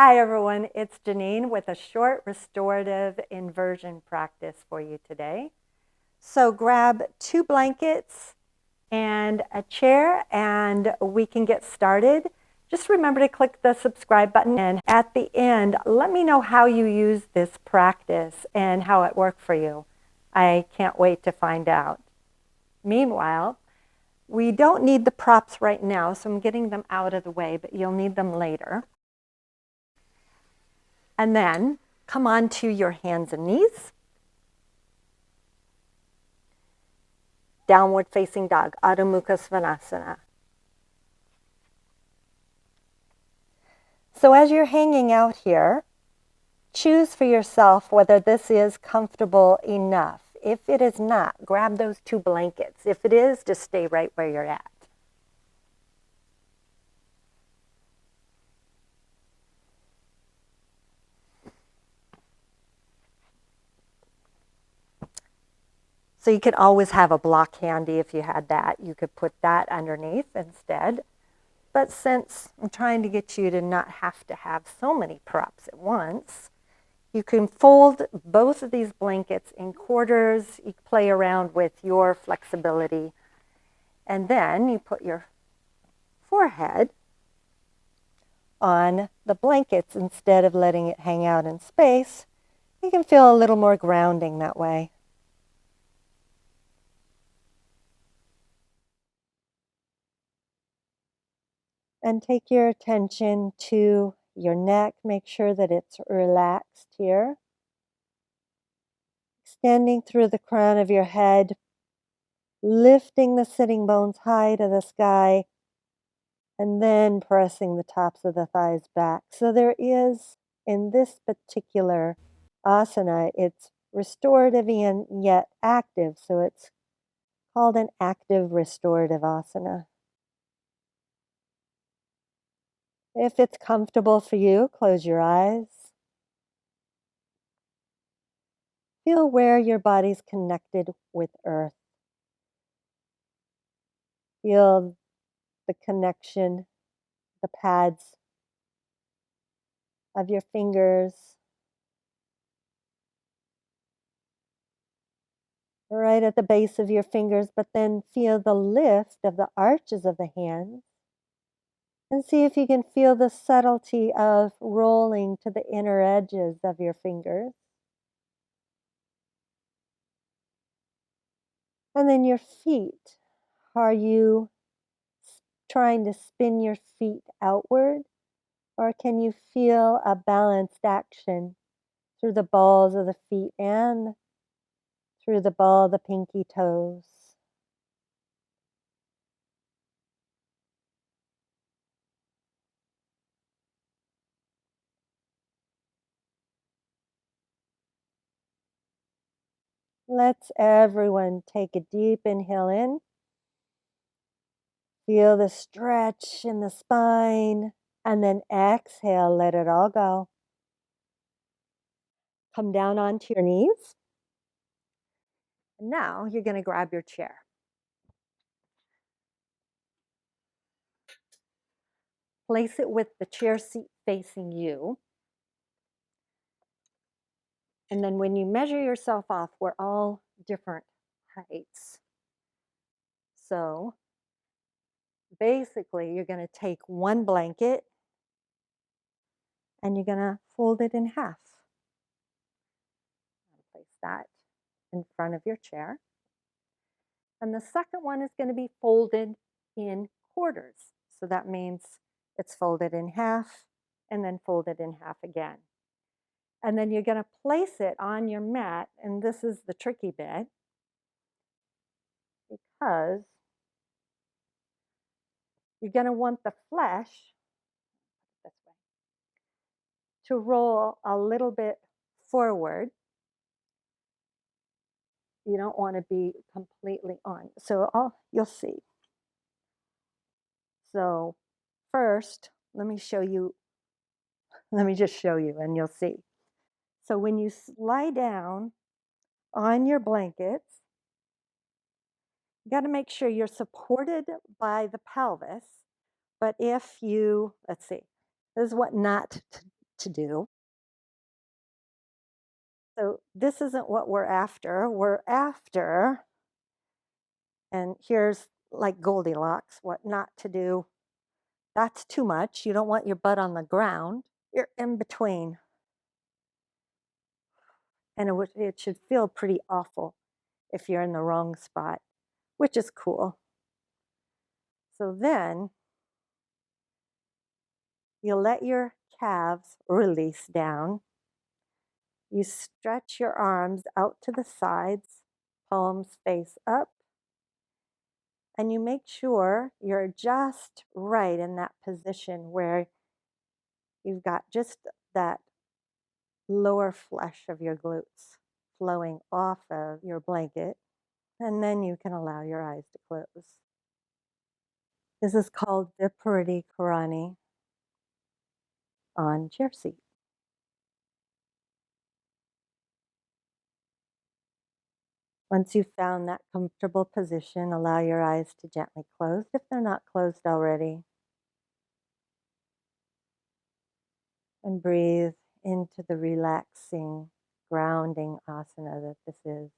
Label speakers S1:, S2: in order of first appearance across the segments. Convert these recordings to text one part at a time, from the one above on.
S1: Hi everyone, it's Genene with a short restorative inversion practice for you today. So grab 2 blankets and a chair and we can get started. Just remember to click the subscribe button, and at the end, let me know how you use this practice and how it worked for you. I can't wait to find out. Meanwhile, we don't need the props right now, so I'm getting them out of the way, but you'll need them later. And then come on to your hands and knees. Downward facing dog, Adho Mukha Svanasana. So as you're hanging out here, choose for yourself whether this is comfortable enough. If it is not, grab those 2 blankets. If it is, just stay right where you're at. So you could always have a block handy if you had that. You could put that underneath instead. But since I'm trying to get you to not have to have so many props at once, you can fold both of these blankets in quarters. You play around with your flexibility. And then you put your forehead on the blankets instead of letting it hang out in space. You can feel a little more grounding that way. And take your attention to your neck. Make sure that it's relaxed here. Extending through the crown of your head, lifting the sitting bones high to the sky, and then pressing the tops of the thighs back. So there is, in this particular asana, it's restorative and yet active. So it's called an active restorative asana. If it's comfortable for you, close your eyes. Feel where your body's connected with earth. Feel the connection, the pads of your fingers, right at the base of your fingers, but then feel the lift of the arches of the hands. And see if you can feel the subtlety of rolling to the inner edges of your fingers. And then your feet. Are you trying to spin your feet outward? Or can you feel a balanced action through the balls of the feet and through the ball of the pinky toes? Let's everyone take a deep inhale in. Feel the stretch in the spine, and then exhale, let it all go. Come down onto your knees. And now you're going to grab your chair. Place it with the chair seat facing you. And then when you measure yourself off, we're all different heights. So basically, you're going to take 1 blanket and you're going to fold it in half. Place that in front of your chair. And the second one is going to be folded in quarters. So that means it's folded in half and then folded in half again. And then you're going to place it on your mat. And this is the tricky bit, because you're going to want the flesh this way to roll a little bit forward. You don't want to be completely on. So you'll see. So first, let me just show you and you'll see. So when you lie down on your blankets, you got to make sure you're supported by the pelvis. But if you, let's see, this is what not to do. So this isn't what we're after. We're after, and here's like Goldilocks, what not to do. That's too much. You don't want your butt on the ground. You're in between. And it should feel pretty awful if you're in the wrong spot, which is cool. So then you let your calves release down. You stretch your arms out to the sides, palms face up, and you make sure you're just right in that position where you've got just that lower flesh of your glutes flowing off of your blanket, and then you can allow your eyes to close. This is called Vipariti Karani on chair seat. Once you've found that comfortable position, allow your eyes to gently close if they're not closed already. And breathe into the relaxing, grounding asana that this is.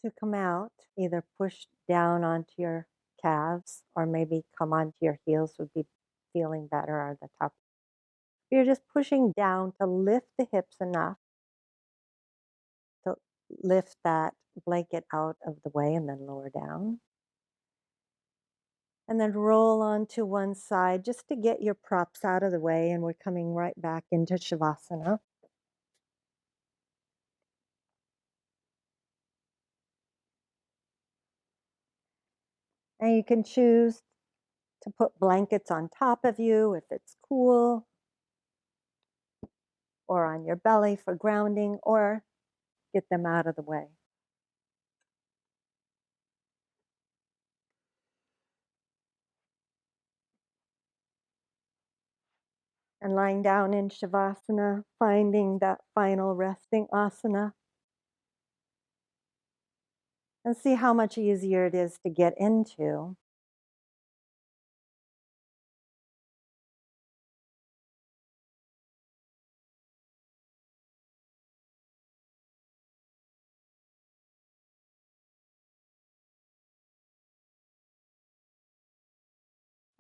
S1: To come out, either push down onto your calves or maybe come onto your heels would be feeling better or the top. You're just pushing down to lift the hips enough to lift that blanket out of the way and then lower down. And then roll onto one side just to get your props out of the way. And we're coming right back into Shavasana. And you can choose to put blankets on top of you if it's cool, or on your belly for grounding, or get them out of the way. And lying down in Shavasana, finding that final resting asana. And see how much easier it is to get into.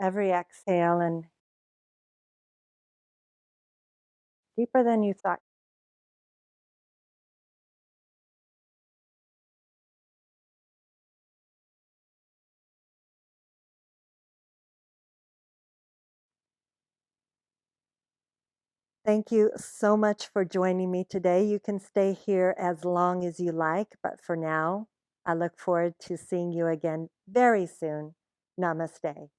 S1: Every exhale and Deeper than you thought. Thank you so much for joining me today. You can stay here as long as you like, but for now, I look forward to seeing you again very soon. Namaste.